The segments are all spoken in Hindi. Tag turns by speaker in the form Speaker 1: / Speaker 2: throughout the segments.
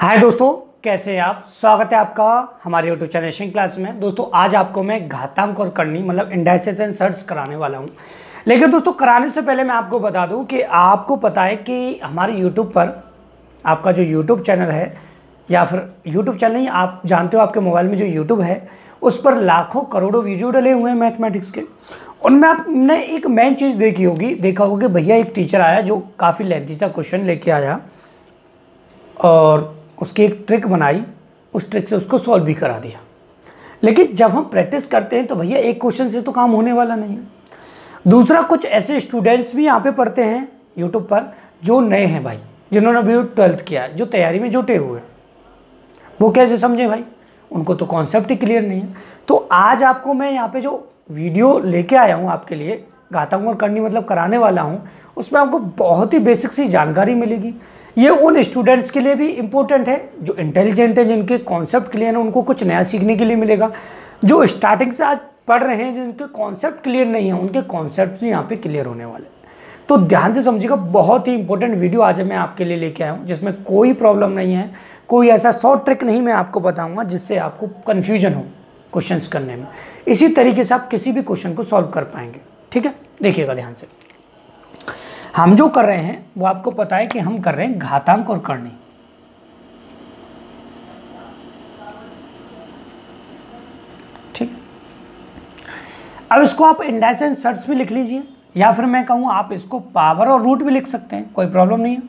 Speaker 1: हाय दोस्तों, कैसे हैं आप। स्वागत है आपका हमारे यूट्यूब चैनल एशियन क्लास में। दोस्तों आज आपको मैं घातांक और करनी मतलब इंडाइसेस एंड सर्ट्स कराने वाला हूं। लेकिन दोस्तों कराने से पहले मैं आपको बता दूं कि आपको पता है कि हमारे यूट्यूब पर आपका जो यूट्यूब चैनल है या फिर यूट्यूब चैनल नहीं, आप जानते हो आपके मोबाइल में जो यूट्यूब है उस पर लाखों करोड़ों वीडियो डले हुए हैं मैथमेटिक्स के। उनमें आपने एक मेन चीज़ देखा होगी, भैया एक टीचर आया जो काफ़ी लेंथी सा क्वेश्चन लेके आया और उसकी एक ट्रिक बनाई, उस ट्रिक से उसको सॉल्व भी करा दिया। लेकिन जब हम प्रैक्टिस करते हैं तो भैया एक क्वेश्चन से तो काम होने वाला नहीं है। दूसरा, कुछ ऐसे स्टूडेंट्स भी यहाँ पे पढ़ते हैं यूट्यूब पर जो नए हैं भाई, जिन्होंने अभी 12th किया है, जो तैयारी में जुटे हुए हैं, वो कैसे समझे भाई, उनको तो कॉन्सेप्ट ही क्लियर नहीं है। तो आज आपको मैं यहाँ पे जो वीडियो लेके आया हूँ आपके लिए, घातांक और करनी मतलब कराने वाला हूँ, उसमें आपको बहुत ही बेसिक सी जानकारी मिलेगी। ये उन स्टूडेंट्स के लिए भी इम्पोर्टेंट है जो इंटेलिजेंट है, जिनके कॉन्सेप्ट क्लियर है, उनको कुछ नया सीखने के लिए मिलेगा। जो स्टार्टिंग से आज पढ़ रहे हैं, जिनके कॉन्सेप्ट क्लियर नहीं है, उनके कॉन्सेप्ट भी यहाँ पे क्लियर होने वाले। तो ध्यान से समझिएगा, बहुत ही इंपॉर्टेंट वीडियो आज मैं आपके लिए लेके आया हूँ, जिसमें कोई प्रॉब्लम नहीं है, कोई ऐसा शॉर्ट ट्रिक नहीं मैं आपको बताऊँगा जिससे आपको कन्फ्यूजन हो क्वेश्चंस करने में। इसी तरीके से आप किसी भी क्वेश्चन को सॉल्व कर पाएंगे। ठीक है, देखिएगा ध्यान से। हम जो कर रहे हैं वो आपको पता है कि हम कर रहे हैं घातांक और करनी। ठीक है, अब इसको आप इंडाइस एंड सर्ट्स भी लिख लीजिए, या फिर मैं कहूँ आप इसको पावर और रूट भी लिख सकते हैं, कोई प्रॉब्लम नहीं है।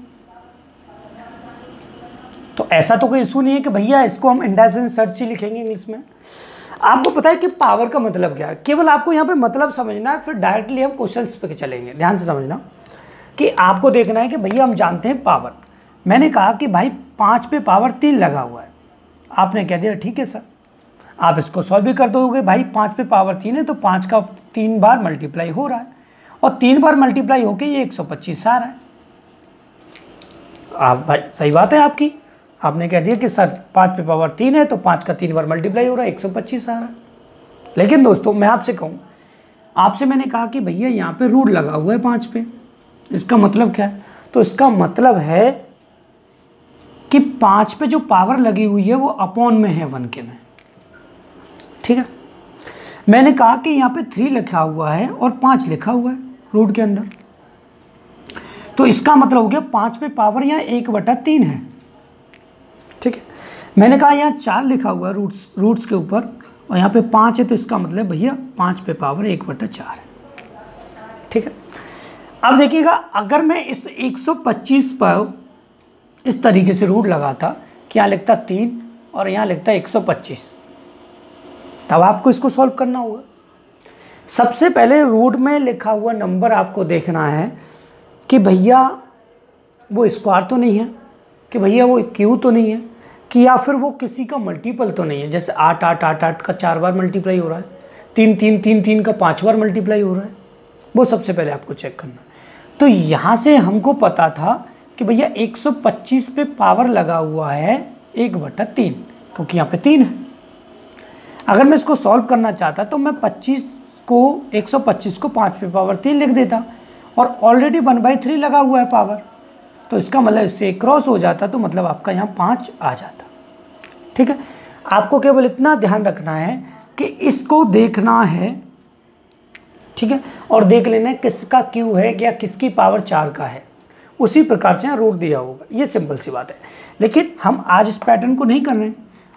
Speaker 1: तो ऐसा तो कोई इशू नहीं है कि भैया इसको हम इंडाइस एंड सर्ट्स ही लिखेंगे इंग्लिश में। आपको पता है कि पावर का मतलब क्या है, केवल आपको यहाँ पे मतलब समझना है, फिर डायरेक्टली हम क्वेश्चंस पे चलेंगे। ध्यान से समझना कि आपको देखना है कि भैया हम जानते हैं पावर। मैंने कहा कि भाई 5 पे पावर 3 लगा हुआ है, आपने कह दिया ठीक है सर, आप इसको सॉल्व भी कर दोगे। भाई 5 पे पावर 3 है तो 5 का 3 बार मल्टीप्लाई हो रहा है और 3 बार मल्टीप्लाई होके ये 125 आ रहा है। आप भाई सही बात है आपकी, आपने कह दिया कि सर 5 पे पावर 3 है तो 5 का 3 बार मल्टीप्लाई हो रहा है, 125 आ रहा है। लेकिन दोस्तों मैं आपसे कहूँ, आपसे मैंने कहा कि भैया यहाँ पे रूट लगा हुआ है 5 पे, इसका मतलब क्या है? तो इसका मतलब है कि 5 पे जो पावर लगी हुई है वो अपॉन में है 1 के में। ठीक है, मैंने कहा कि यहाँ पे 3 लिखा हुआ है और 5 लिखा हुआ है रूट के अंदर, तो इसका मतलब हो गया 5 पे पावर यहाँ 1/3 है। ठीक है, मैंने कहा यहाँ 4 लिखा हुआ है रूट्स के ऊपर और यहाँ पे 5 है, तो इसका मतलब भैया 5 पे पावर 1/4 है। ठीक है, अब देखिएगा, अगर मैं इस 125 पर इस तरीके से रूट लगाता कि यहाँ लिखता 3 और यहाँ लिखता 125, तब आपको इसको सॉल्व करना होगा। सबसे पहले रूट में लिखा हुआ नंबर आपको देखना है कि भैया वो स्क्वायर तो नहीं है, कि भैया वो क्यू तो नहीं है, कि या फिर वो किसी का मल्टीपल तो नहीं है। जैसे 8 8 8 8 का 4 बार मल्टीप्लाई हो रहा है, 3 3 3 3 का 5 बार मल्टीप्लाई हो रहा है, वो सबसे पहले आपको चेक करना। तो यहाँ से हमको पता था कि भैया 125 पे पावर लगा हुआ है 1/3, क्योंकि यहाँ पे 3 है। अगर मैं इसको सॉल्व करना चाहता तो मैं 125 को 5 पे पावर 3 लिख देता, और ऑलरेडी 1/3 लगा हुआ है पावर, तो इसका मतलब इससे क्रॉस हो जाता, तो मतलब आपका यहाँ 5 आ जाता। ठीक है, आपको केवल इतना ध्यान रखना है कि इसको देखना है, ठीक है, और देख लेना है किसका क्यू है या किसकी पावर 4 का है, उसी प्रकार से यहाँ रूट दिया होगा। ये सिंपल सी बात है। लेकिन हम आज इस पैटर्न को नहीं कर रहे हैं,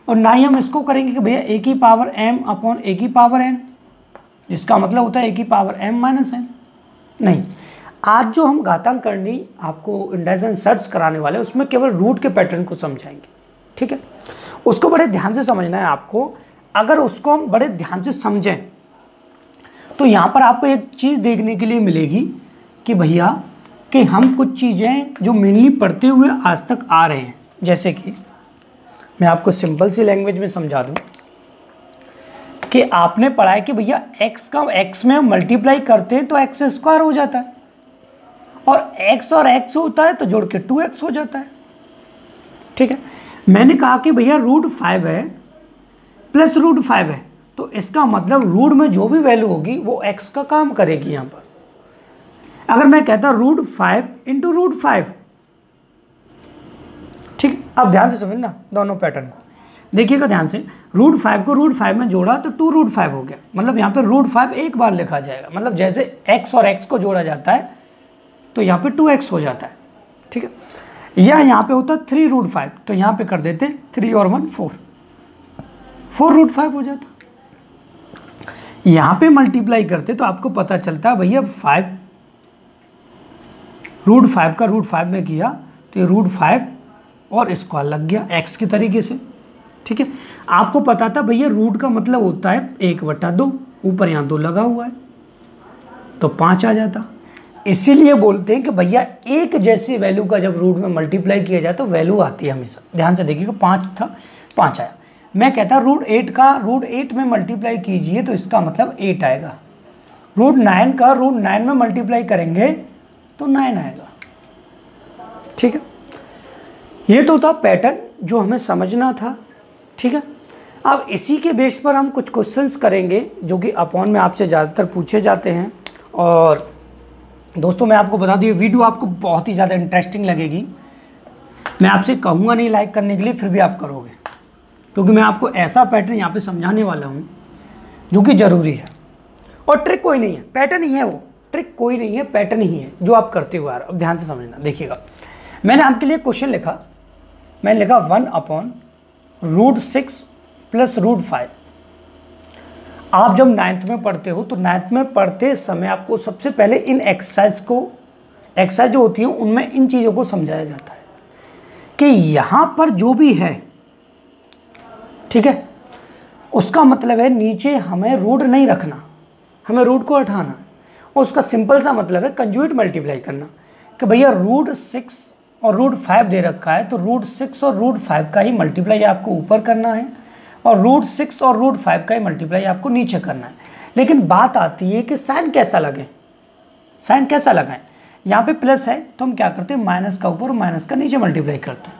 Speaker 1: और ना ही हम इसको करेंगे कि भैया a की पावर m अपॉन a की पावर n, जिसका मतलब होता है a की पावर m - n। नहीं, आज जो हम घातांक करनी आपको इंडाइस एंड सर्ट्स कराने वाले हैं, उसमें केवल रूट के पैटर्न को समझाएंगे। ठीक है, उसको बड़े ध्यान से समझना है आपको। अगर उसको हम बड़े ध्यान से समझें तो यहाँ पर आपको एक चीज़ देखने के लिए मिलेगी कि भैया कि हम कुछ चीज़ें जो मेनली पढ़ते हुए आज तक आ रहे हैं, जैसे कि मैं आपको सिंपल सी लैंग्वेज में समझा दूँ कि आपने पढ़ा है कि भैया x का x में मल्टीप्लाई करते हैं तो x² हो जाता है, और x होता है तो जोड़ के 2x हो जाता है। ठीक है, मैंने कहा कि भैया √5 है प्लस √5 है, तो इसका मतलब रूट में जो भी वैल्यू होगी वो x का काम करेगी। यहाँ पर अगर मैं कहता √5 × √5, ठीक है, अब ध्यान से समझना दोनों पैटर्न को, देखिएगा ध्यान से। √5 को √5 में जोड़ा तो 2√5 हो गया, मतलब यहाँ पे √5 एक बार लिखा जाएगा, मतलब जैसे x और x को जोड़ा जाता है तो यहाँ पे 2x हो जाता है, ठीक है। या यहाँ पे होता 3√5 तो यहाँ पे कर देते 3 और 1 4, 4√5 हो जाता। यहाँ पे मल्टीप्लाई करते तो आपको पता चलता भैया 5 √5 का √5 में किया तो ये √5 और स्क्वायर लग गया x की तरीके से, ठीक है। आपको पता था भैया रूट का मतलब होता है 1/2, ऊपर यहाँ 2 लगा हुआ है तो 5 आ जाता। इसीलिए बोलते हैं कि भैया एक जैसी वैल्यू का जब रूट में मल्टीप्लाई किया जाए तो वैल्यू आती है हमेशा। ध्यान से देखिएगा 5 था, 5 आया। मैं कहता √8 का √8 में मल्टीप्लाई कीजिए तो इसका मतलब 8 आएगा। √9 का √9 में मल्टीप्लाई करेंगे तो 9 आएगा, ठीक है। ये तो था पैटर्न जो हमें समझना था, ठीक है। अब इसी के बेस पर हम कुछ क्वेश्चंस करेंगे जो कि अपॉन में आपसे ज़्यादातर पूछे जाते हैं। और दोस्तों मैं आपको बता दूँ वीडियो आपको बहुत ही ज़्यादा इंटरेस्टिंग लगेगी। मैं आपसे कहूँगा नहीं लाइक करने के लिए, फिर भी आप करोगे, क्योंकि मैं आपको ऐसा पैटर्न यहाँ पे समझाने वाला हूँ जो कि ज़रूरी है। और ट्रिक कोई नहीं है, पैटर्न ही है वो, ट्रिक कोई नहीं है, पैटर्न ही है जो आप करते हुए आ रहे हो। अब ध्यान से समझना, देखिएगा मैंने आपके लिए क्वेश्चन लिखा, मैंने लिखा 1/√6 + √5। आप जब 9th में पढ़ते हो तो 9th में पढ़ते समय आपको सबसे पहले इन एक्सरसाइज जो होती है उनमें इन चीज़ों को समझाया जाता है कि यहाँ पर जो भी है, ठीक है, उसका मतलब है नीचे हमें रूट नहीं रखना, हमें रूट को हटाना। और उसका सिंपल सा मतलब है कंजुगेट मल्टीप्लाई करना कि भैया √6 और √5 दे रखा है तो √6 और √5 का ही मल्टीप्लाई आपको ऊपर करना है और √6 और √5 का ही मल्टीप्लाई आपको नीचे करना है। लेकिन बात आती है कि साइन कैसा लगे, साइन कैसा लगाएं। यहाँ पे प्लस है तो हम क्या करते हैं, माइनस का ऊपर और माइनस का नीचे मल्टीप्लाई करते हैं,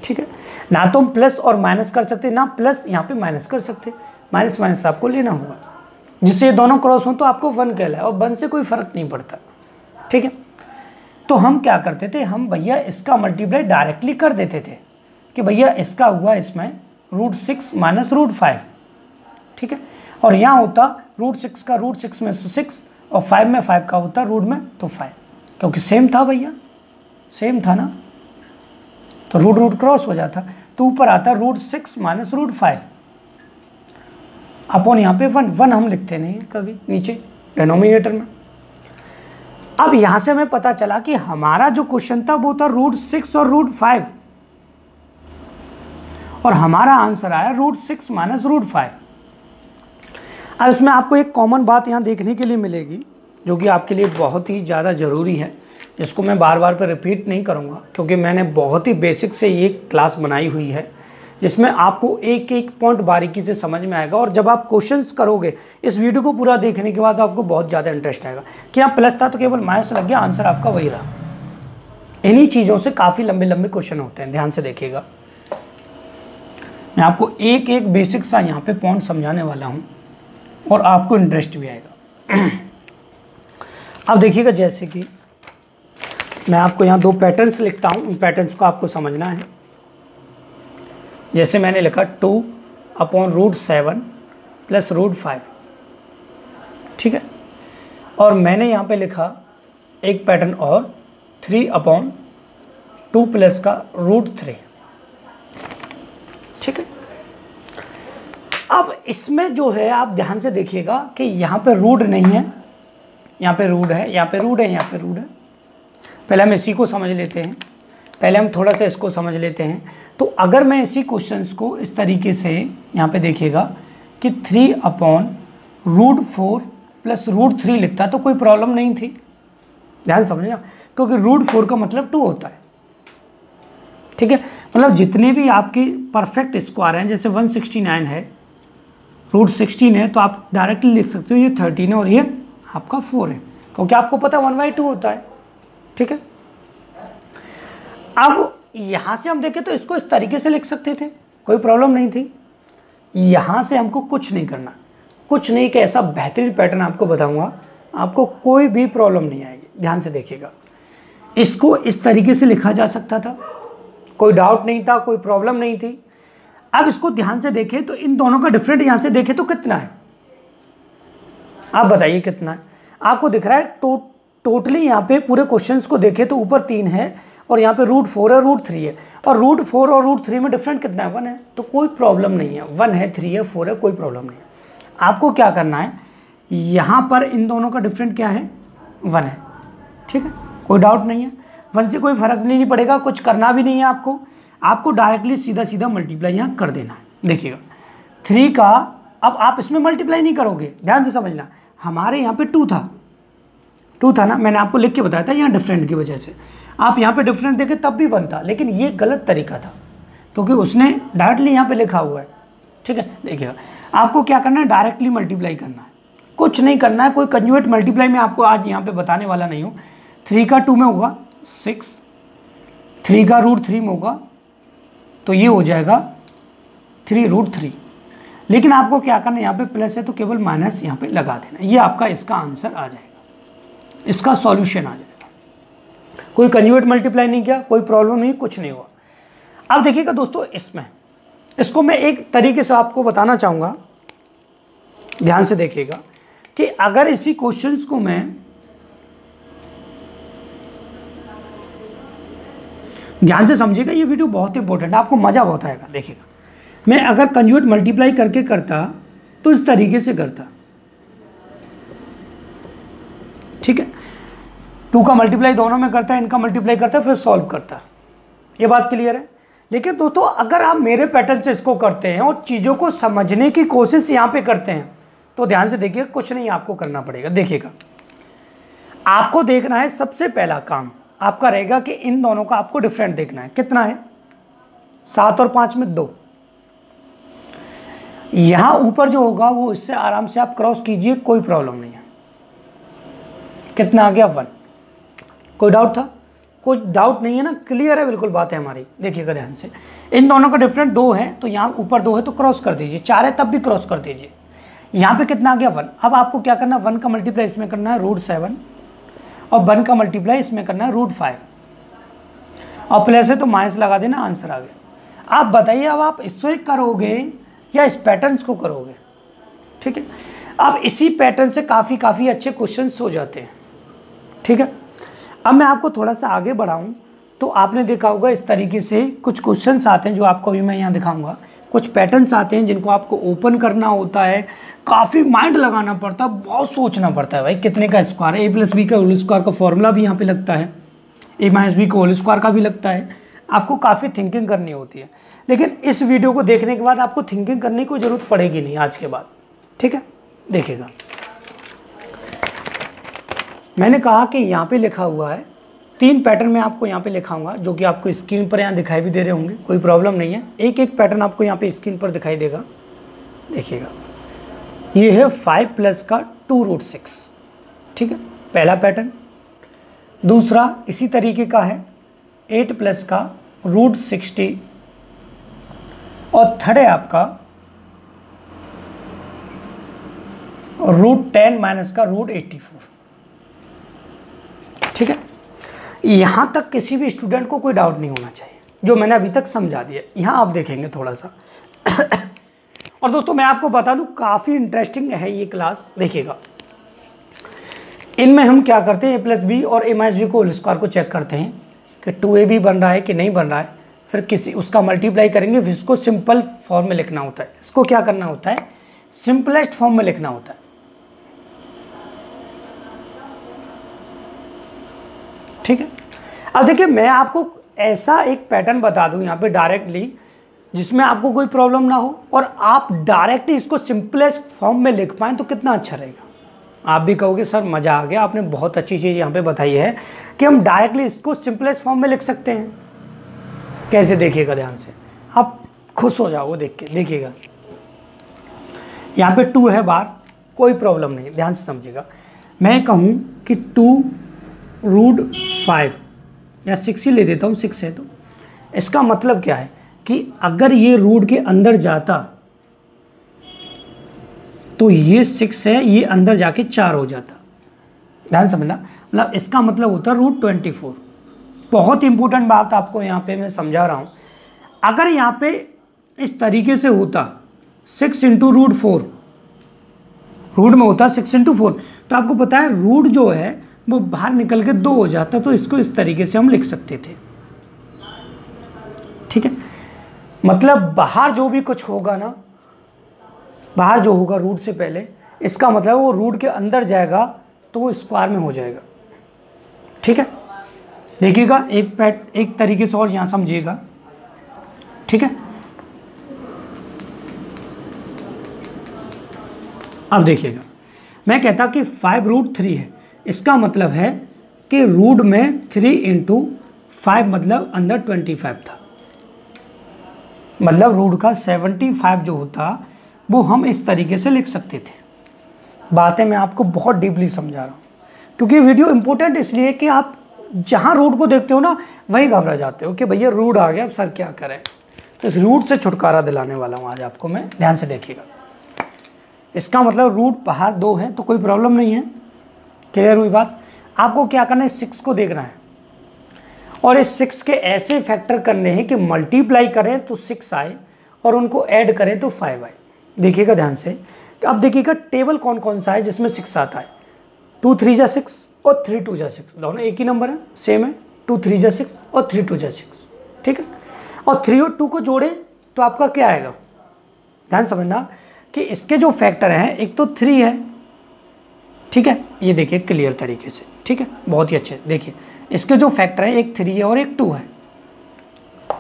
Speaker 1: ठीक है। ना तो हम प्लस और माइनस कर सकते, ना प्लस यहाँ पे माइनस कर सकते, माइनस माइनस आपको लेना होगा, जिससे ये दोनों क्रॉस हो तो आपको 1 कहलाए और 1 से कोई फर्क नहीं पड़ता, ठीक है। तो हम क्या करते थे, हम भैया इसका मल्टीप्लाई डायरेक्टली कर देते थे कि भैया इसका हुआ इसमें √6 - √5, ठीक है। और यहाँ होता √6 का √6 में 6 और 5 में 5 का होता रूट में तो 5, क्योंकि सेम था भैया, सेम था ना, तो रूट क्रॉस हो जाता तो ऊपर आता √6 - √5 अपॉन यहाँ पे 1 हम लिखते नहीं है कभी नीचे डिनोमिनेटर में। अब यहाँ से हमें पता चला कि हमारा जो क्वेश्चन था वो था √6 और √5 और हमारा आंसर आया √6 - √5। अब इसमें आपको एक कॉमन बात यहाँ देखने के लिए मिलेगी जो कि आपके लिए बहुत ही ज़्यादा ज़रूरी है, जिसको मैं बार बार पर रिपीट नहीं करूँगा क्योंकि मैंने बहुत ही बेसिक से ये क्लास बनाई हुई है जिसमें आपको एक एक पॉइंट बारीकी से समझ में आएगा। और जब आप क्वेश्चंस करोगे इस वीडियो को पूरा देखने के बाद आपको बहुत ज़्यादा इंटरेस्ट आएगा कि यहाँ प्लस था तो केवल माइनस लग गया, आंसर आपका वही रहा। इन्हीं चीज़ों से काफ़ी लंबे लंबे क्वेश्चन होते हैं, ध्यान से देखिएगा। मैं आपको एक एक बेसिक सा यहाँ पे पॉइंट समझाने वाला हूँ और आपको इंटरेस्ट भी आएगा। अब देखिएगा, जैसे कि मैं आपको यहाँ 2 पैटर्न्स लिखता हूँ, उन पैटर्न्स को आपको समझना है। जैसे मैंने लिखा 2/√7 + √5, ठीक है। और मैंने यहाँ पे लिखा एक पैटर्न और 3/2 + का √3, ठीक है। अब इसमें जो है आप ध्यान से देखिएगा कि यहाँ पे रूट नहीं है, यहाँ पे रूट है, यहाँ पे रूट है, यहाँ पे रूट है। पहले हम इसी को समझ लेते हैं, पहले हम थोड़ा सा इसको समझ लेते हैं। तो अगर मैं इसी क्वेश्चंस को इस तरीके से यहाँ पे देखिएगा कि 3/√4 + √3 लिखता तो कोई प्रॉब्लम नहीं थी, ध्यान समझना, क्योंकि √4 का मतलब 2 होता है, ठीक है। मतलब जितने भी आपके परफेक्ट स्क्वायर हैं, जैसे 169 है, √16 है, तो आप डायरेक्टली लिख सकते हो ये 13 है और ये आपका 4 है, क्योंकि आपको पता है 1/2 होता है, ठीक है। अब यहाँ से हम देखें तो इसको इस तरीके से लिख सकते थे, कोई प्रॉब्लम नहीं थी। यहाँ से हमको कुछ नहीं करना, कुछ नहीं, कि ऐसा बेहतरीन पैटर्न आपको बताऊंगा, आपको कोई भी प्रॉब्लम नहीं आएगी। ध्यान से देखिएगा, इसको इस तरीके से लिखा जा सकता था, कोई डाउट नहीं था, कोई प्रॉब्लम नहीं थी। अब इसको ध्यान से देखें तो इन दोनों का डिफरेंट यहाँ से देखें तो कितना है, आप बताइए कितना है। आपको दिख रहा है टोटली यहाँ पे पूरे क्वेश्चंस को देखें तो ऊपर 3 है और यहाँ पे √4 है, √3 है, और √4 और √3 में डिफरेंट कितना है, 1 है, तो कोई प्रॉब्लम नहीं है। 1 है, 3 है, 4 है, कोई प्रॉब्लम नहीं है। आपको क्या करना है, यहाँ पर इन दोनों का डिफरेंट क्या है, 1 है, ठीक है, कोई डाउट नहीं है। 1 से कोई फर्क नहीं पड़ेगा, कुछ करना भी नहीं है आपको डायरेक्टली सीधा सीधा मल्टीप्लाई यहाँ कर देना है। देखिएगा 3 का, अब आप इसमें मल्टीप्लाई नहीं करोगे, ध्यान से समझना। हमारे यहाँ पे 2 था ना, मैंने आपको लिख के बताया था यहाँ डिफरेंट की वजह से। आप यहाँ पे डिफरेंट देखे तब भी बनता, लेकिन ये गलत तरीका था क्योंकि उसने डायरेक्टली यहाँ पे लिखा हुआ है, ठीक है। देखिएगा आपको क्या करना है, डायरेक्टली मल्टीप्लाई करना है, कुछ नहीं करना है। कोई कंजुगेट मल्टीप्लाई में आपको आज यहाँ पे बताने वाला नहीं हूँ। 3 का 2 में होगा 6, 3 का √3 में होगा तो ये हो जाएगा 3√3। लेकिन आपको क्या करना है, यहाँ पे प्लस है तो केवल माइनस यहाँ पे लगा देना, ये आपका इसका आंसर आ जाएगा, इसका सॉल्यूशन आ जाएगा। कोई कंजुगेट मल्टीप्लाई नहीं किया, कोई प्रॉब्लम नहीं, कुछ नहीं हुआ। अब देखिएगा दोस्तों, इसको मैं एक तरीके से आपको बताना चाहूँगा, ध्यान से देखिएगा कि अगर इसी क्वेश्चंस को मैं ध्यान से समझिएगा, ये वीडियो बहुत इंपॉर्टेंट है, आपको मज़ा बहुत आएगा। देखिएगा मैं अगर कंजुगेट मल्टीप्लाई करके करता तो इस तरीके से करता, ठीक है। 2 का मल्टीप्लाई दोनों में करता है, इनका मल्टीप्लाई करता है, फिर सॉल्व करता है, ये बात क्लियर है। लेकिन दोस्तों अगर आप मेरे पैटर्न से इसको करते हैं और चीज़ों को समझने की कोशिश यहाँ पे करते हैं तो ध्यान से देखिए, कुछ नहीं आपको करना पड़ेगा। देखिएगा आपको देखना है, सबसे पहला काम आपका रहेगा कि इन दोनों का आपको डिफरेंट देखना है, कितना है, 7 और 5 में 2। यहाँ ऊपर जो होगा वो इससे आराम से आप क्रॉस कीजिए, कोई प्रॉब्लम नहीं है। कितना आ गया, 1। कोई डाउट था, कुछ डाउट नहीं है ना, क्लियर है बिल्कुल बात है हमारी। देखिएगा ध्यान से, इन दोनों का डिफरेंट 2 है तो यहाँ ऊपर 2 है तो क्रॉस कर दीजिए, 4 है तब भी क्रॉस कर दीजिए। यहाँ पे कितना आ गया, 1। अब आपको क्या करना है, 1 का मल्टीप्लाई इसमें करना है √7 और 1 का मल्टीप्लाई इसमें करना है √5 और प्लस है तो माइनस लगा देना, आंसर आ गया। आप बताइए अब आप इससे करोगे या इस पैटर्न्स को करोगे, ठीक है। अब इसी पैटर्न से काफ़ी अच्छे क्वेश्चंस हो जाते हैं, ठीक है। अब मैं आपको थोड़ा सा आगे बढ़ाऊं तो आपने देखा होगा इस तरीके से कुछ क्वेश्चंस आते हैं जो आपको अभी मैं यहाँ दिखाऊंगा। कुछ पैटर्न्स आते हैं जिनको आपको ओपन करना होता है, काफ़ी माइंड लगाना पड़ता है, बहुत सोचना पड़ता है भाई कितने का स्क्वायर है, a+b का होल स्क्वायर का फॉर्मूला भी यहाँ पे लगता है, a-b का होल स्क्वायर का भी लगता है। आपको काफ़ी थिंकिंग करनी होती है, लेकिन इस वीडियो को देखने के बाद आपको थिंकिंग करने की ज़रूरत पड़ेगी नहीं आज के बाद, ठीक है। देखिएगा मैंने कहा कि यहाँ पे लिखा हुआ है 3 पैटर्न मैं आपको यहाँ पे लिखाऊंगा जो कि आपको स्क्रीन पर यहाँ दिखाई भी दे रहे होंगे, कोई प्रॉब्लम नहीं है। एक एक पैटर्न आपको यहाँ पे स्क्रीन पर दिखाई देगा। देखिएगा ये है 5 प्लस का 2√6, ठीक है, पहला पैटर्न। दूसरा इसी तरीके का है 8 प्लस का √60 और थर्ड है आपका √10 माइनस का √84, ठीक है। यहाँ तक किसी भी स्टूडेंट को कोई डाउट नहीं होना चाहिए, जो मैंने अभी तक समझा दिया। यहाँ आप देखेंगे थोड़ा सा और दोस्तों मैं आपको बता दूँ काफ़ी इंटरेस्टिंग है ये क्लास। देखिएगा इनमें हम क्या करते हैं, a+b और a-b को होल स्क्वायर को चेक करते हैं कि 2ab बन रहा है कि नहीं बन रहा है, फिर किसी उसका मल्टीप्लाई करेंगे, फिर इसको सिंपल फॉर्म में लिखना होता है। इसको क्या करना होता है, सिंपलेस्ट फॉर्म में लिखना होता है, ठीक है। अब देखिए मैं आपको ऐसा एक पैटर्न बता दूं यहाँ पे डायरेक्टली जिसमें आपको कोई प्रॉब्लम ना हो और आप डायरेक्टली इसको सिंपलेस्ट फॉर्म में लिख पाएँ तो कितना अच्छा रहेगा। आप भी कहोगे सर मज़ा आ गया, आपने बहुत अच्छी चीज़ यहाँ पे बताई है कि हम डायरेक्टली इसको सिंपलेस्ट फॉर्म में लिख सकते हैं। कैसे, देखिएगा ध्यान से, आप खुश हो जाओगे देख के। देखिएगा यहाँ पे 2 है बाहर, कोई प्रॉब्लम नहीं, ध्यान से समझिएगा। मैं कहूँ कि 2√5 या 6 ही ले देता हूँ, 6 है तो इसका मतलब क्या है कि अगर ये रूट के अंदर जाता तो ये 6 है, ये अंदर जाके 4 हो जाता। ध्यान समझना, मतलब इसका मतलब होता √24। बहुत इंपॉर्टेंट बात आपको यहाँ पे मैं समझा रहा हूँ। अगर यहाँ पे इस तरीके से होता 6 इंटू रूट 4, रूट में होता 6 इंटू 4, तो आपको पता है रूट जो है वो बाहर निकल के 2 हो जाता, तो इसको इस तरीके से हम लिख सकते थे। ठीक है, मतलब बाहर जो भी कुछ होगा ना, बाहर जो होगा रूट से पहले, इसका मतलब वो रूट के अंदर जाएगा तो वो स्क्वायर में हो जाएगा। ठीक है, देखिएगा एक तरीके से और यहाँ समझिएगा। ठीक है, अब देखिएगा, मैं कहता कि 5√3 है, इसका मतलब है कि रूट में 3 इंटू 5 मतलब अंदर 25 था, मतलब रूट का 75 जो होता वो हम इस तरीके से लिख सकते थे। बातें मैं आपको बहुत डीपली समझा रहा हूँ, क्योंकि वीडियो इंपॉर्टेंट इसलिए कि आप जहाँ रूट को देखते हो ना वहीं घबरा जाते हो कि भैया रूट आ गया, अब सर क्या करें। तो इस रूट से छुटकारा दिलाने वाला हूँ आज आपको मैं, ध्यान से देखिएगा। इसका मतलब रूट बाहर 2 है तो कोई प्रॉब्लम नहीं है, क्लियर हुई बात। आपको क्या करना है, 6 को देखना है और इस 6 के ऐसे फैक्टर करने हैं कि मल्टीप्लाई करें तो 6 आए और उनको ऐड करें तो 5 आए। देखिएगा ध्यान से, अब देखिएगा टेबल कौन कौन सा है जिसमें 6 आता है। 2 3 जा 6 और 3 2 जा 6, दोनों एक ही नंबर है, सेम है। 2 3 जा 6 और 3 2 जा 6, ठीक है। और 3 और 2 को जोड़े तो आपका क्या आएगा, ध्यान समझना कि इसके जो फैक्टर हैं, एक तो 3 है, ठीक है, ये देखिए क्लियर तरीके से, ठीक है, बहुत ही अच्छे। देखिए इसके जो फैक्टर है, एक 3 है और एक 2 है,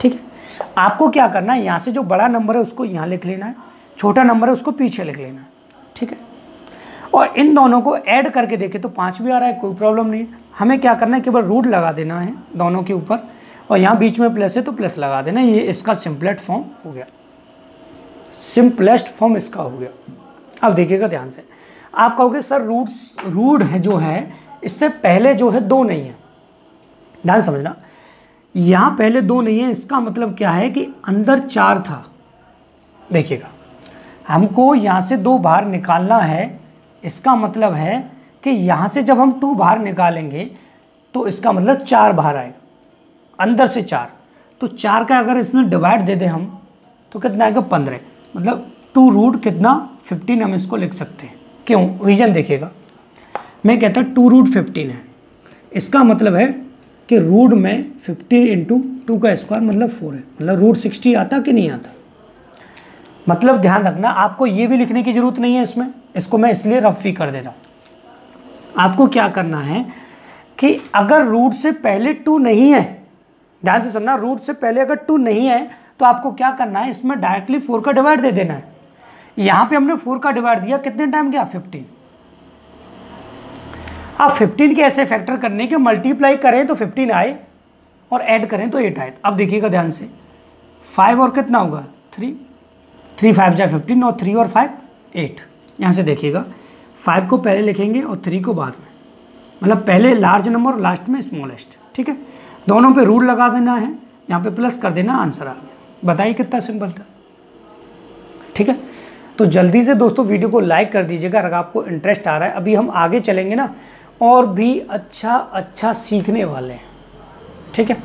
Speaker 1: ठीक है। आपको क्या करना है, यहाँ से जो बड़ा नंबर है उसको यहाँ लिख लेना है, छोटा नंबर है उसको पीछे लिख लेना है, ठीक है। और इन दोनों को ऐड करके देखें तो 5 भी आ रहा है, कोई प्रॉब्लम नहीं है। हमें क्या करना है, केवल रूट लगा देना है दोनों के ऊपर, और यहाँ बीच में प्लस है तो प्लस लगा देना। ये इसका सिंपलेस्ट फॉर्म हो गया, सिंपलेस्ट फॉर्म इसका हो गया। अब देखिएगा ध्यान से, आप कहोगे सर रूट है जो है इससे पहले जो है 2 नहीं है, ध्यान समझना, यहाँ पहले 2 नहीं है, इसका मतलब क्या है कि अंदर 4 था। देखिएगा हमको यहाँ से 2 बाहर निकालना है, इसका मतलब है कि यहाँ से जब हम 2 बाहर निकालेंगे तो इसका मतलब 4 बाहर आएगा, अंदर से 4। तो 4 का अगर इसमें डिवाइड दे दें हम तो कितना आएगा, 15, मतलब 2 रूट कितना 15 हम इसको लिख सकते हैं। क्यों, रीजन देखिएगा, मैं कहता 2 रूट 15 है, इसका मतलब है कि रूट में 15 इंटू 2 का स्क्वायर मतलब 4 है, मतलब रूट 60 आता कि नहीं आता। मतलब ध्यान रखना, आपको ये भी लिखने की जरूरत नहीं है इसमें, इसको मैं इसलिए रफ ही कर दे रहा हूँ। आपको क्या करना है कि अगर रूट से पहले 2 नहीं है, ध्यान से सुनना, रूट से पहले अगर 2 नहीं है तो आपको क्या करना है, इसमें डायरेक्टली 4 का डिवाइड दे देना है। यहाँ पे हमने 4 का डिवाइड दिया, कितने टाइम गया, 15। अब 15 के ऐसे फैक्टर करने के मल्टीप्लाई करें तो 15 आए और ऐड करें तो 8 आए। अब देखिएगा ध्यान से, 5 और कितना होगा, 3 5 जा 15 और 3 और 5 8। यहाँ से देखिएगा 5 को पहले लिखेंगे और 3 को बाद में, मतलब पहले लार्ज नंबर और लास्ट में स्मॉलेस्ट, ठीक है। दोनों पे रूट लगा देना है, यहाँ पे प्लस कर देना, आंसर आ गया। बताइए कितना सिंपल था, ठीक है। तो जल्दी से दोस्तों वीडियो को लाइक कर दीजिएगा अगर आपको इंटरेस्ट आ रहा है। अभी हम आगे चलेंगे ना और भी अच्छा सीखने वाले हैं, ठीक है,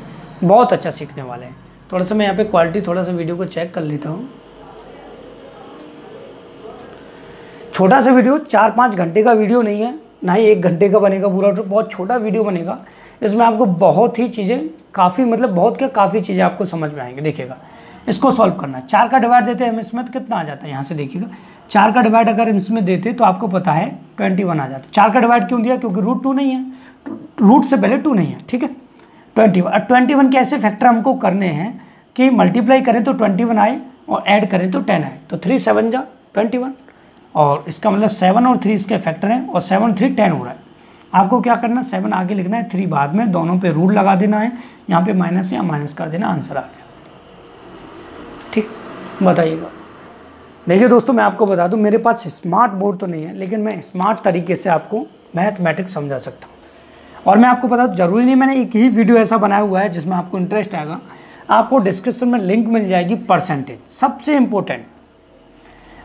Speaker 1: बहुत अच्छा सीखने वाले हैं। थोड़ा सा मैं यहाँ पे क्वालिटी थोड़ा सा वीडियो को चेक कर लेता हूँ। छोटा सा वीडियो, 4-5 घंटे का वीडियो नहीं है, ना ही 1 घंटे का बनेगा पूरा, बहुत छोटा वीडियो बनेगा। इसमें आपको बहुत ही चीज़ें काफ़ी, मतलब बहुत क्या काफ़ी चीज़ें आपको समझ में आएंगी। देखिएगा इसको सॉल्व करना है, 4 का डिवाइड देते हैं हम इसमें तो कितना आ जाता है, यहाँ से देखिएगा 4 का डिवाइड अगर इसमें देते तो आपको पता है 21 आ जाता। 4 का डिवाइड क्यों दिया, क्योंकि रूट 2 नहीं है, रूट से पहले 2 नहीं है, ठीक है। 21 के ऐसे फैक्टर हमको करने हैं कि मल्टीप्लाई करें तो 21 आए और ऐड करें तो 10 आए। तो 3 7 जा 21, और इसका मतलब 7 और 3 इसके फैक्टर हैं, और 7 3 10 हो रहा है। आपको क्या करना, 7 आगे लिखना है, 3 बाद में, दोनों पे रूट लगा देना है, यहाँ पे माइनस या माइनस कर देना, आंसर आ गया, ठीक। बताइएगा, देखिए दोस्तों मैं आपको बता दूं, मेरे पास स्मार्ट बोर्ड तो नहीं है, लेकिन मैं स्मार्ट तरीके से आपको मैथमेटिक्स समझा सकता हूँ। और मैं आपको बता दूं, ज़रूरी नहीं मैंने एक ही वीडियो ऐसा बनाया हुआ है जिसमें आपको इंटरेस्ट आएगा। आपको डिस्क्रिप्शन में लिंक मिल जाएगी, परसेंटेज सबसे इम्पोर्टेंट।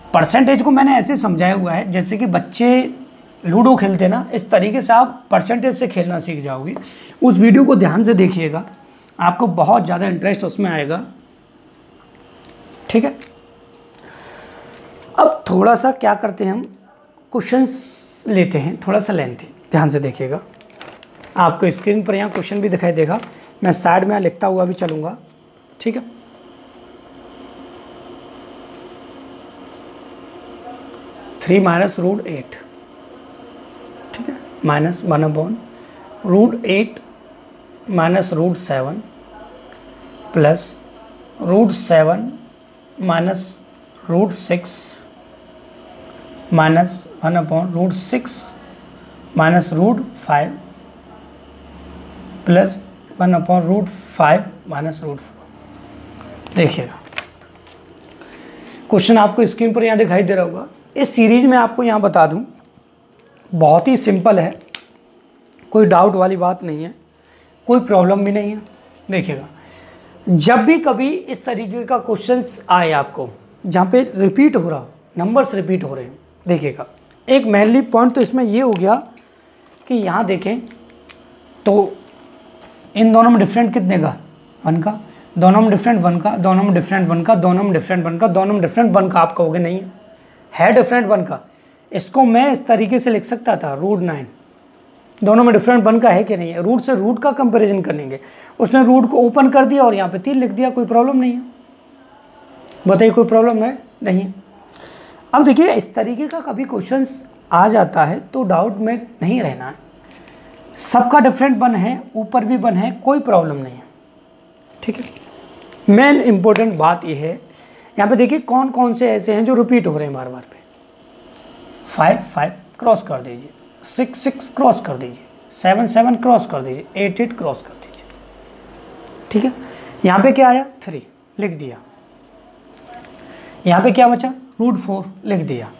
Speaker 1: परसेंटेज को मैंने ऐसे समझाया हुआ है जैसे कि बच्चे लूडो खेलते ना, इस तरीके से आप परसेंटेज से खेलना सीख जाओगे। उस वीडियो को ध्यान से देखिएगा, आपको बहुत ज़्यादा इंटरेस्ट उसमें आएगा, ठीक है। अब थोड़ा सा क्या करते हैं हम, क्वेश्चंस लेते हैं, थोड़ा सा लेंथी, ध्यान से देखिएगा। आपको स्क्रीन पर यहाँ क्वेश्चन भी दिखाई देगा, मैं साइड में यहाँ लिखता हुआ भी चलूँगा, ठीक है। थ्री माइनस रूट 8, ठीक है, minus 1/√8 minus √7 plus √7 minus √6 minus 1/√6 minus √5 plus 1/√5 minus √4। देखिएगा क्वेश्चन आपको स्क्रीन पर यहाँ दिखाई दे रहा होगा। इस सीरीज में आपको यहाँ बता दूँ, बहुत ही सिंपल है, कोई डाउट वाली बात नहीं है, कोई प्रॉब्लम भी नहीं है। देखिएगा जब भी कभी इस तरीके का क्वेश्चंस आए आपको जहाँ पे रिपीट हो रहा, नंबर्स रिपीट हो रहे हैं, देखिएगा एक मेनली पॉइंट तो इसमें ये हो गया कि यहाँ देखें तो इन दोनों में डिफरेंट कितने का, 1 का, दोनों में डिफरेंट 1 का, दोनों में डिफरेंट 1 का, दोनों में डिफरेंट 1 का, दोनों में डिफरेंट 1 का। आप कहोगे नहीं है डिफरेंट 1 का, इसको मैं इस तरीके से लिख सकता था √9, दोनों में डिफरेंट 1 का है कि नहीं है, रूट से रूट का कंपैरिजन करेंगे। उसने रूट को ओपन कर दिया और यहाँ पे 3 लिख दिया, कोई प्रॉब्लम नहीं है, बताइए कोई प्रॉब्लम है नहीं है। अब देखिए इस तरीके का कभी क्वेश्चंस आ जाता है तो डाउट में नहीं रहना है, सबका डिफरेंट 1 है, ऊपर भी 1 है, कोई प्रॉब्लम नहीं है, ठीक है। मेन इंपॉर्टेंट बात यह है, यहाँ पे देखिए कौन कौन से ऐसे हैं जो रिपीट हो रहे हैं बार बार पे। 5 क्रॉस कर दीजिए, 6 क्रॉस कर दीजिए, 7 क्रॉस कर दीजिए, 8 क्रॉस कर दीजिए, ठीक है। यहाँ पे क्या आया 3 लिख दिया, यहाँ पे क्या बचा √4 लिख दिया।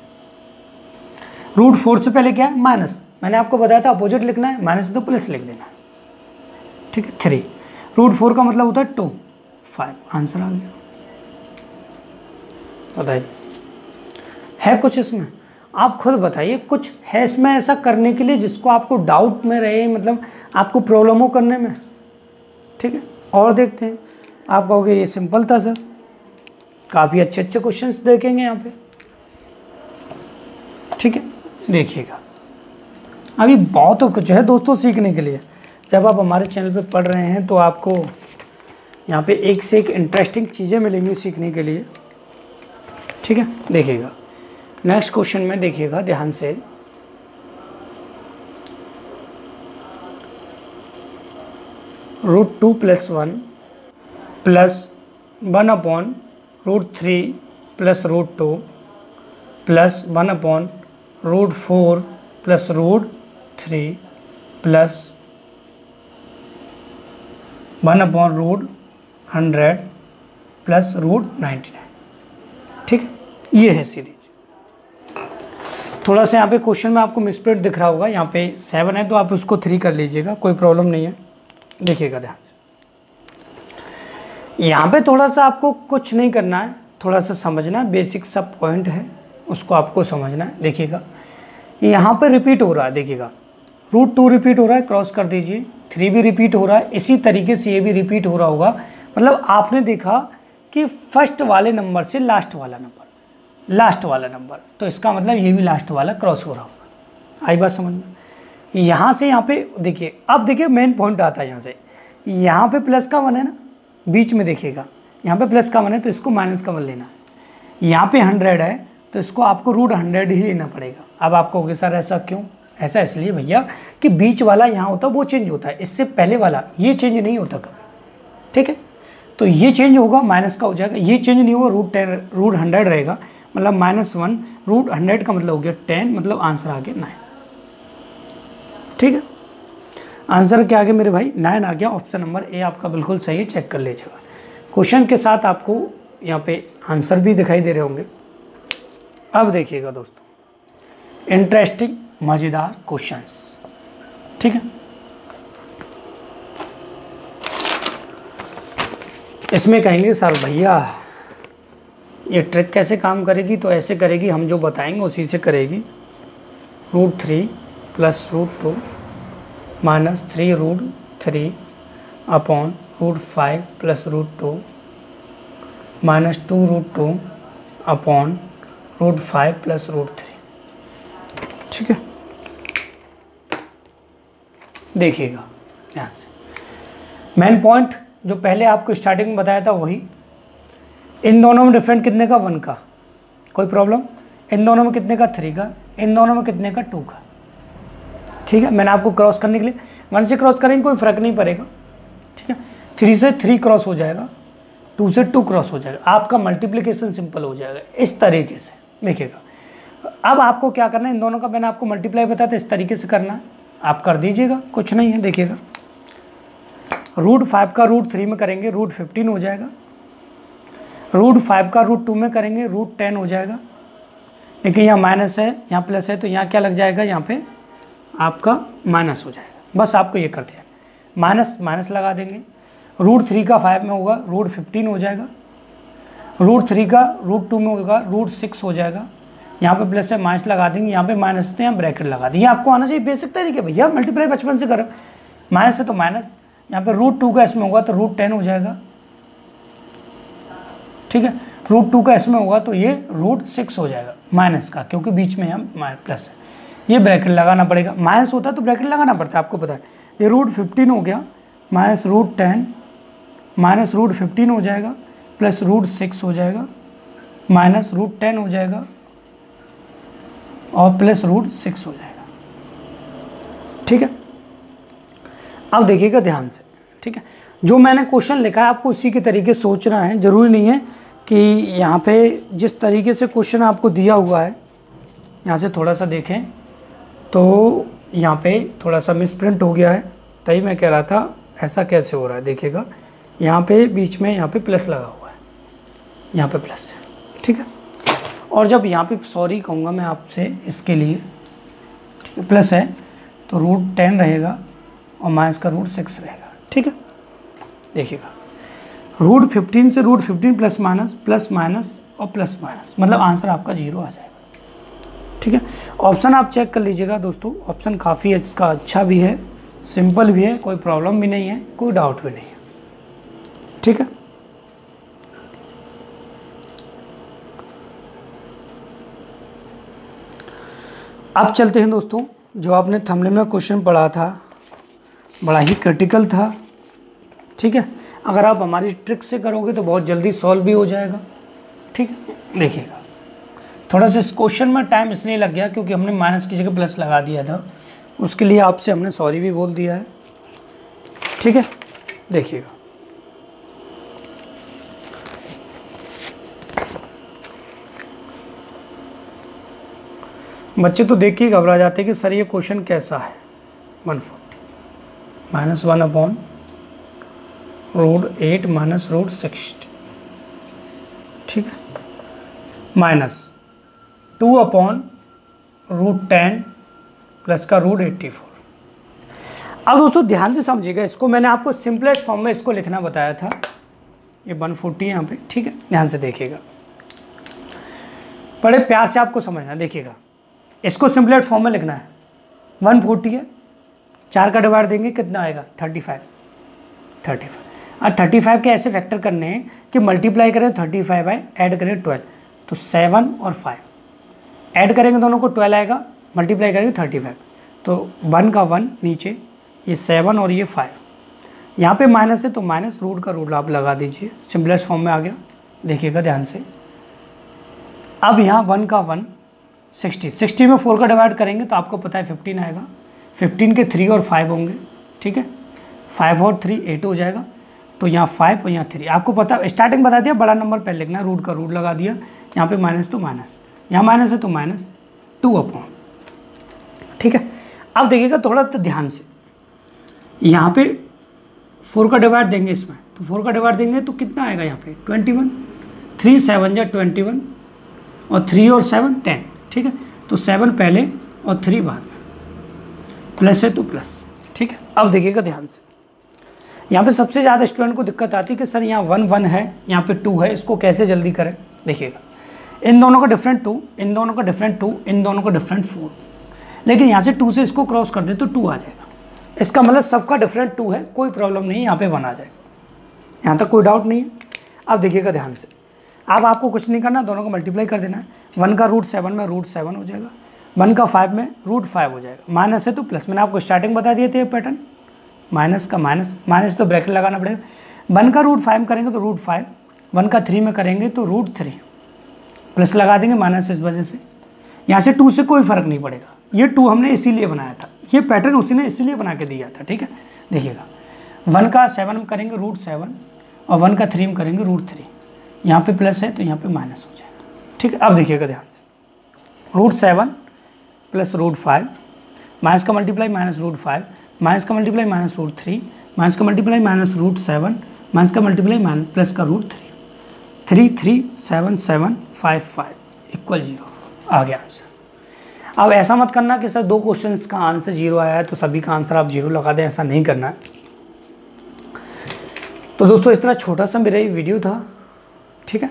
Speaker 1: √4 से पहले क्या है माइनस, मैंने आपको बताया था अपोजिट लिखना है, माइनस तो प्लस लिख देना है, ठीक है। 3 √4 का मतलब होता है 2, 5 आंसर आ गया। बताइए है कुछ इसमें, आप खुद बताइए कुछ है इसमें ऐसा करने के लिए जिसको आपको डाउट में रहे, मतलब आपको प्रॉब्लम हो करने में, ठीक है। और देखते हैं, आप कहोगे ये सिंपल था सर, काफ़ी अच्छे अच्छे क्वेश्चंस देखेंगे यहाँ पे, ठीक है। देखिएगा अभी बहुत कुछ है दोस्तों सीखने के लिए। जब आप हमारे चैनल पे पढ़ रहे हैं तो आपको यहाँ पे एक से एक इंटरेस्टिंग चीज़ें मिलेंगी सीखने के लिए, ठीक है। देखिएगा नेक्स्ट क्वेश्चन में देखिएगा ध्यान से, √2 + 1 plus 1/√3 plus √2 plus 1/√4 plus √3 plus 1/100 plus √99, ठीक है। ये है सीरीज। थोड़ा सा यहाँ पे क्वेश्चन में आपको मिसप्रिंट दिख रहा होगा, यहाँ पे 7 है तो आप उसको 3 कर लीजिएगा, कोई प्रॉब्लम नहीं है। देखिएगा ध्यान से, यहाँ पे थोड़ा सा आपको कुछ नहीं करना है, थोड़ा सा समझना है, बेसिक सा पॉइंट है उसको आपको समझना है। देखिएगा यहाँ पे रिपीट हो रहा है, देखिएगा √2 रिपीट हो रहा है, क्रॉस कर दीजिए, 3 भी रिपीट हो रहा है, इसी तरीके से ये भी रिपीट हो रहा होगा। मतलब आपने देखा कि फर्स्ट वाले नंबर से लास्ट वाला नंबर, तो इसका मतलब ये भी लास्ट वाला क्रॉस हो रहा होगा। आई बात समझ में? यहाँ से यहाँ पे देखिए, अब देखिए मेन पॉइंट आता है यहाँ से, यहाँ पे प्लस का 1 है ना बीच में, देखिएगा यहाँ पे प्लस का 1 है तो इसको माइनस का 1 लेना है। यहाँ पे 100 है तो इसको आपको √100 ही लेना पड़ेगा। अब आप कहोगे सर ऐसा क्यों? ऐसा इसलिए भैया कि बीच वाला यहाँ होता है वो चेंज होता है, इससे पहले वाला ये चेंज नहीं होता कभी, ठीक है। तो ये चेंज होगा, माइनस का हो जाएगा, ये चेंज नहीं होगा, √100 रहेगा, मतलब -1 √100 का मतलब हो गया 10, मतलब आंसर आ गया 9, ठीक है। आंसर क्या आ गया मेरे भाई 9 आ गया। ऑप्शन नंबर ए आपका बिल्कुल सही है, चेक कर लीजिएगा। क्वेश्चन के साथ आपको यहाँ पे आंसर भी दिखाई दे रहे होंगे। अब देखिएगा दोस्तों, इंटरेस्टिंग मज़ेदार क्वेश्चंस, ठीक है। इसमें कहेंगे सर भैया ये ट्रिक कैसे काम करेगी? तो ऐसे करेगी, हम जो बताएंगे उसी से करेगी। √3 plus √2 minus 3√3 upon √5 plus √2 minus 2√2 upon √5 plus √3। ठीक है, देखिएगा यहाँ से मेन पॉइंट जो पहले आपको स्टार्टिंग में बताया था वही। इन दोनों में डिफरेंट कितने का, 1 का, कोई प्रॉब्लम। इन दोनों में कितने का, 3 का। इन दोनों में कितने का, 2 का। ठीक है, मैंने आपको क्रॉस करने के लिए 1 से क्रॉस करेंगे कोई फ़र्क नहीं पड़ेगा। ठीक है, 3 से 3 क्रॉस हो जाएगा, 2 से 2 क्रॉस हो जाएगा, आपका मल्टीप्लिकेशन सिंपल हो जाएगा इस तरीके से। देखिएगा अब आपको क्या करना है, इन दोनों का मैंने आपको मल्टीप्लाई बताया था, इस तरीके से करना है, आप कर दीजिएगा, कुछ नहीं है। देखिएगा √5 का √3 में करेंगे √15 हो जाएगा, √5 का √2 में करेंगे √10 हो जाएगा। लेकिन यहाँ माइनस है, यहाँ प्लस है, तो यहाँ क्या लग जाएगा, यहाँ पे आपका माइनस हो जाएगा। बस आपको ये करते हैं, माइनस माइनस लगा देंगे। √3 का 5 में होगा √15 हो जाएगा, √3 का √2 में होगा √6 हो जाएगा। यहाँ पे प्लस है, माइनस लगा देंगे, यहाँ पे माइनस है तो यहाँ ब्रैकेट लगा देंगे। आपको आना चाहिए बेसिक तरीके, भैया मल्टीप्लाई बचपन से करो। माइनस है तो माइनस, यहाँ पे √2 का इसमें होगा तो √10 हो जाएगा। ठीक है, √2 का इसमें होगा तो ये √6 हो जाएगा माइनस का, क्योंकि बीच में यहाँ प्लस है, ये ब्रैकेट लगाना पड़ेगा। माइनस होता है तो ब्रैकेट लगाना पड़ता है, आपको पता है। ये √15 हो गया माइनस √10 माइनस √15 हो जाएगा प्लस √6 हो जाएगा माइनस √10 हो जाएगा और प्लस √6 हो जाएगा। ठीक है, अब देखिएगा ध्यान से। ठीक है, जो मैंने क्वेश्चन लिखा है आपको उसी के तरीके सोचना है। ज़रूरी नहीं है कि यहाँ पे जिस तरीके से क्वेश्चन आपको दिया हुआ है, यहाँ से थोड़ा सा देखें तो यहाँ पे थोड़ा सा मिसप्रिंट हो गया है, तभी मैं कह रहा था ऐसा कैसे हो रहा है। देखिएगा यहाँ पे बीच में यहाँ पे प्लस लगा हुआ है, यहाँ पे प्लस है। ठीक है, और जब यहाँ पे सॉरी कहूँगा मैं आपसे इसके लिए, ठीक है, प्लस है तो √10 रहेगा और माइनस का √6 रहेगा। ठीक है, देखिएगा √15 से √15 प्लस माइनस और प्लस माइनस, मतलब आंसर आपका 0 आ जाएगा। ठीक है, ऑप्शन आप चेक कर लीजिएगा दोस्तों, ऑप्शन काफ़ी इसका अच्छा भी है, सिंपल भी है, कोई प्रॉब्लम भी नहीं है, कोई डाउट भी नहीं है। ठीक है, अब चलते हैं दोस्तों, जो आपने थंबनेल में क्वेश्चन पढ़ा था बड़ा ही क्रिटिकल था। ठीक है, अगर आप हमारी ट्रिक से करोगे तो बहुत जल्दी सॉल्व भी हो जाएगा। ठीक है, देखिएगा थोड़ा सा इस क्वेश्चन में टाइम इसलिए लग गया क्योंकि हमने माइनस की जगह प्लस लगा दिया था, उसके लिए आपसे हमने सॉरी भी बोल दिया है। ठीक है, देखिएगा बच्चे तो देख के घबरा जाते हैं कि सर ये क्वेश्चन कैसा है। 140 -1 अपॉन √8 माइनस √60। ठीक है, माइनस 2 अपॉन √10 प्लस का √84। अब दोस्तों ध्यान से समझिएगा, इसको मैंने आपको सिंपलेस्ट फॉर्म में इसको लिखना बताया था। ये 140 है यहाँ पे। ठीक है, ध्यान से देखिएगा, बड़े प्यार से आपको समझना। देखिएगा इसको सिंपलेस्ट फॉर्म में लिखना है। 140 है, 4 का डिवाइड देंगे कितना आएगा, 35। और 35 के ऐसे फैक्टर करने हैं कि मल्टीप्लाई करें 35 बाय ऐड करें 12, तो 7 और 5 ऐड करेंगे दोनों को 12 आएगा, मल्टीप्लाई करेंगे 35, तो 1 का 1 नीचे, ये 7 और ये 5। यहाँ पे माइनस है तो माइनस, रूट का रूट आप लगा दीजिए, सिंपलेस्ट फॉर्म में आ गया। देखिएगा ध्यान से, अब यहाँ 1 का 1 60 में 4 का डिवाइड करेंगे तो आपको पता है 15 आएगा। 15 के 3 और 5 होंगे। ठीक है, 5 और 3 8 हो जाएगा, तो यहाँ 5 और यहाँ 3। आपको पता स्टार्टिंग बता दिया, बड़ा नंबर पहले लिखना है, रूट का रूट लगा दिया, यहाँ पे माइनस तो माइनस, यहाँ माइनस है तो माइनस 2 अपॉन। ठीक है, अब देखिएगा थोड़ा तो ध्यान से, यहाँ पे 4 का डिवाइड देंगे इसमें, तो 4 का डिवाइड देंगे तो कितना आएगा यहाँ पे 21, 3 7 जा 21 और 3 और 7 10। ठीक है, तो 7 पहले और 3 बाद में, प्लस है तो प्लस। ठीक है, अब देखिएगा ध्यान से, यहाँ पे सबसे ज़्यादा स्टूडेंट को दिक्कत आती है कि सर यहाँ 1 1 है, यहाँ पे 2 है, इसको कैसे जल्दी करें। देखिएगा इन दोनों का डिफरेंट 2, इन दोनों का डिफरेंट 2, इन दोनों का डिफरेंट 4, लेकिन यहाँ से 2 से इसको क्रॉस कर दे तो 2 आ जाएगा। इसका मतलब सबका डिफरेंट 2 है, कोई प्रॉब्लम नहीं है, यहाँ पे 1 आ जाएगा। यहाँ तक कोई डाउट नहीं है। अब देखिएगा ध्यान से, अब आपको कुछ नहीं करना, दोनों को मल्टीप्लाई कर देना है। 1 का रूट 7 में रूट 7 हो जाएगा, 1 का 5 में रूट 5 हो जाएगा। माइनस है तो प्लस, मैंने आपको स्टार्टिंग बता दिए थे पैटर्न, माइनस का माइनस, माइनस तो ब्रैकेट लगाना पड़ेगा। 1 का रूट 5 करेंगे तो रूट 5, 1 का 3 में करेंगे तो रूट 3, प्लस लगा देंगे माइनस, इस वजह से यहाँ से 2 से कोई फ़र्क नहीं पड़ेगा। ये 2 हमने इसीलिए बनाया था, ये पैटर्न उसी ने इसीलिए बना के दिया था, ठीक है। देखिएगा 1 का 7 में करेंगे रूट 7 और 1 का 3 में करेंगे रूट 3, यहाँ पे प्लस है तो यहाँ पे माइनस हो जाएगा, ठीक है। अब देखिएगा ध्यान से, रूट 7 प्लस रूट 5, माइनस का मल्टीप्लाई माइनस रूट 5, माइनस का मल्टीप्लाई माइनस रूट 3, माइनस का मल्टीप्लाई माइनस रूट 7, माइनस का मल्टीप्लाई माइनस प्लस का रूट 3, 3 3 7 7 5 5 इक्वल 0 आ गया आंसर। अब ऐसा मत करना कि सर 2 क्वेश्चंस का आंसर 0 आया है तो सभी का आंसर आप 0 लगा दें, ऐसा नहीं करना है। तो दोस्तों इतना छोटा सा मेरा ये वीडियो था, ठीक है।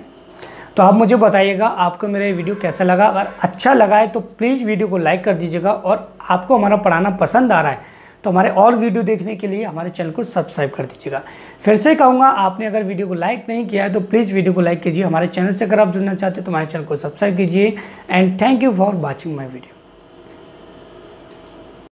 Speaker 1: तो आप मुझे बताइएगा आपको मेरा ये वीडियो कैसा लगा। अगर अच्छा लगा है तो प्लीज़ वीडियो को लाइक कर दीजिएगा, और आपको हमारा पढ़ाना पसंद आ रहा है तो हमारे और वीडियो देखने के लिए हमारे चैनल को सब्सक्राइब कर दीजिएगा। फिर से कहूँगा, आपने अगर वीडियो को लाइक नहीं किया है तो प्लीज़ वीडियो को लाइक कीजिए। हमारे चैनल से अगर आप जुड़ना चाहते हैं तो हमारे चैनल को सब्सक्राइब कीजिए। And thank you for watching my video.